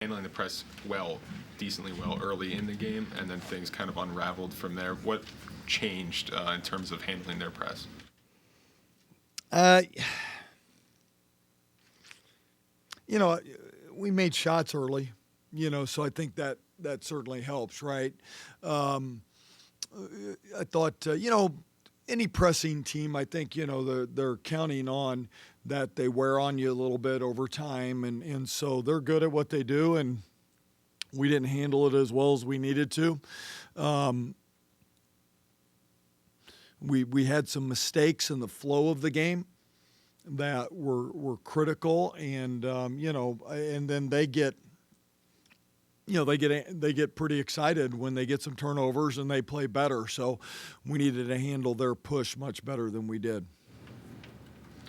handling the press decently well early in the game, and then things kind of unraveled from there. What changed in terms of handling their press? We made shots early, so I think that certainly helps, right? I thought, any pressing team, I think, they're counting on that they wear on you a little bit over time, and so they're good at what they do, and we didn't handle it as well as we needed to. We had some mistakes in the flow of the game that were critical, and and then they get pretty excited when they get some turnovers and they play better. So we needed to handle their push much better than we did.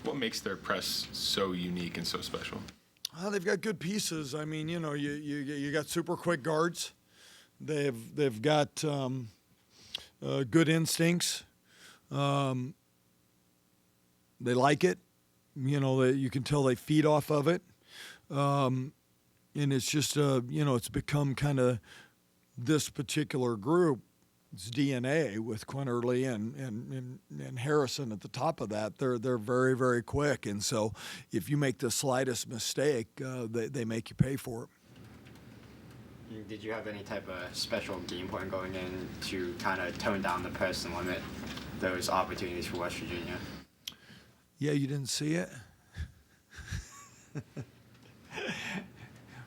What makes their press so unique and so special? They've got good pieces. I mean, you got super quick guards. They've got good instincts. They like it. You can tell they feed off of it. And it's just, it's become kind of this particular group's DNA with Quinterly and Harrison at the top of that. They're very, very quick. And so if you make the slightest mistake, they make you pay for it. Did you have any type of special game plan going in to kind of tone down the press and limit those opportunities for West Virginia? Yeah, you didn't see it?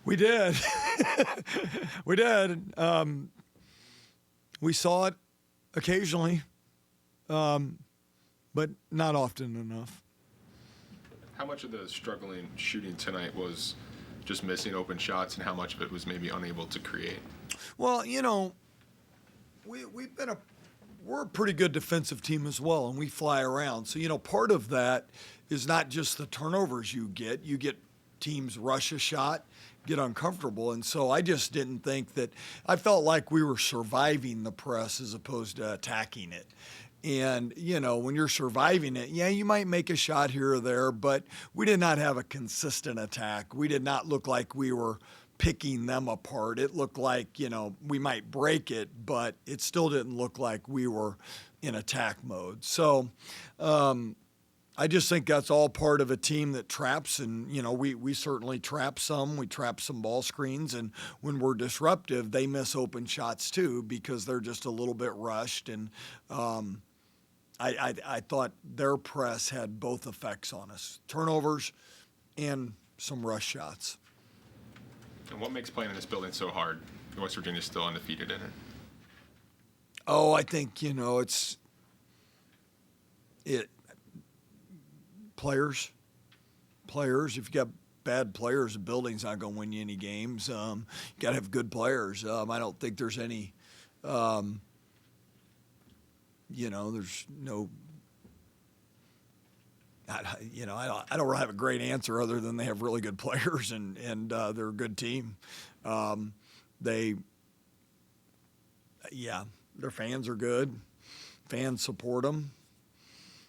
We did. We did. We saw it occasionally, but not often enough. How much of the struggling shooting tonight was just missing open shots, and how much of it was maybe unable to create? Well, we're a pretty good defensive team as well, and we fly around. So, part of that is not just the turnovers you get. You get teams rush a shot, get uncomfortable. And so I just didn't think that – I felt like we were surviving the press as opposed to attacking it. And, when you're surviving it, yeah, you might make a shot here or there, but we did not have a consistent attack. We did not look like we were picking them apart. It looked like, we might break it, but it still didn't look like we were in attack mode. So I just think that's all part of a team that traps, and, we certainly trap some. We trap some ball screens, and when we're disruptive, they miss open shots too because they're just a little bit rushed. And I thought their press had both effects on us, turnovers and some rush shots. And what makes playing in this building so hard? West Virginia's still undefeated in it. Oh, I think, players. If you got bad players, the building's not going to win you any games. You got to have good players. I don't think there's any, there's no, I don't really have a great answer other than they have really good players and they're a good team. Their fans are good. Fans support them.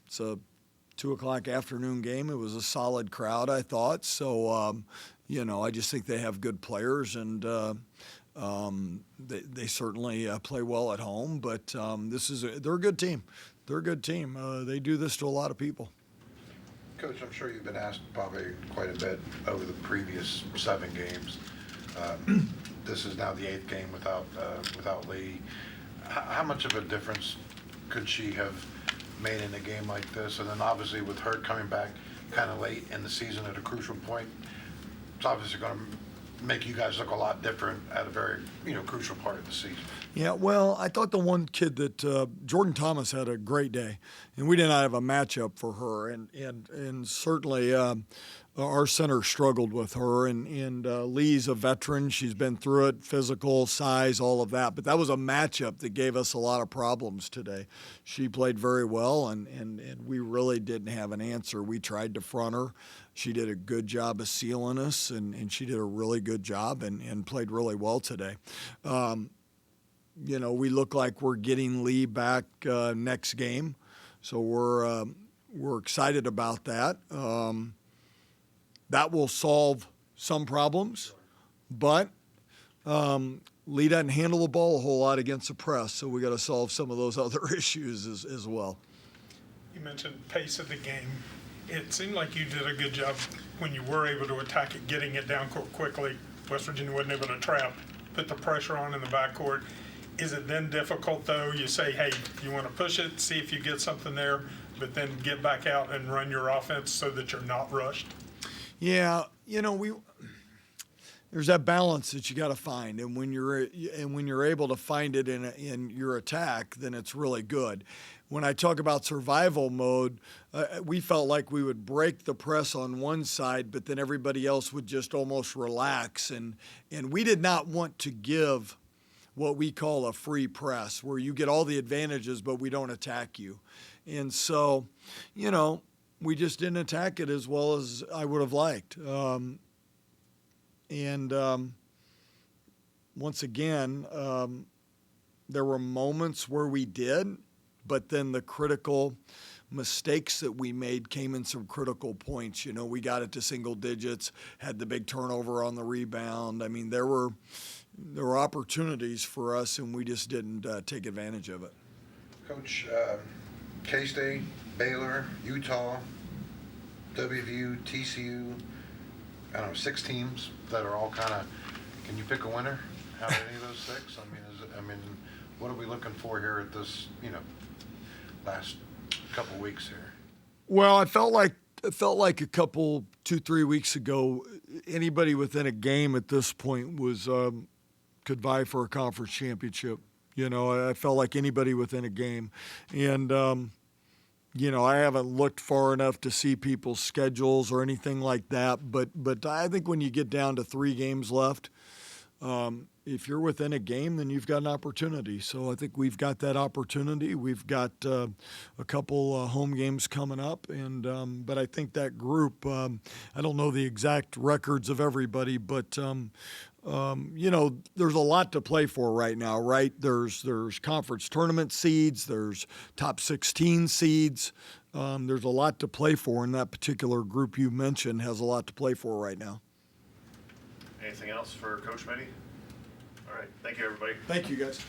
It's a 2:00 afternoon game. It was a solid crowd, I thought. So, I just think they have good players, and they certainly play well at home. But they're a good team. They're a good team. They do this to a lot of people. Coach, I'm sure you've been asked probably quite a bit over the previous 7 games. This is now the 8th game without Lee. How much of a difference could she have made in a game like this? And then obviously with her coming back kind of late in the season at a crucial point, it's obviously going to make you guys look a lot different at a very crucial part of the season. Yeah, well, I thought the one kid that Jordan Thomas had a great day, and we did not have a matchup for her, and certainly our center struggled with her, and Lee's a veteran. She's been through it, physical, size, all of that, but that was a matchup that gave us a lot of problems today. She played very well, and we really didn't have an answer. We tried to front her. She did a good job of sealing us, and she did a really good job and played really well today. We look like we're getting Lee back next game, so we're excited about that. That will solve some problems, But Lee doesn't handle the ball a whole lot against the press, so we got to solve some of those other issues as well. You mentioned pace of the game. It seemed like you did a good job when you were able to attack it, getting it down court quickly. West Virginia wasn't able to trap, put the pressure on in the backcourt. Is it then difficult, though? You say, hey, you want to push it, see if you get something there, but then get back out and run your offense so that you're not rushed? Yeah, there's that balance that you got to find, and when you're able to find it in your attack, then it's really good. When I talk about survival mode, we felt like we would break the press on one side, but then everybody else would just almost relax, and we did not want to give what we call a free press, where you get all the advantages, but we don't attack you. And so, we just didn't attack it as well as I would have liked. Once again, there were moments where we did, but then the critical mistakes that we made came in some critical points. We got it to single digits, had the big turnover on the rebound. I mean, there were opportunities for us, and we just didn't take advantage of it. Coach, K-State, Baylor, Utah, WVU, TCU, I don't know, 6 teams that are all kind of, can you pick a winner out of any of those 6? I mean, what are we looking for here at this, last couple weeks here? Well, I felt like a couple, 2-3 weeks ago, anybody within a game at this point was could vie for a conference championship. I felt like anybody within a game, and I haven't looked far enough to see people's schedules or anything like that. But I think when you get down to 3 games left, if you're within a game, then you've got an opportunity. So I think we've got that opportunity. We've got a couple home games coming up, and but I think that group. I don't know the exact records of everybody, but there's a lot to play for right now, right? There's conference tournament seeds, there's top 16 seeds. There's a lot to play for, and that particular group you mentioned has a lot to play for right now. Anything else for Coach Mittie? All right. Thank you, everybody. Thank you, guys.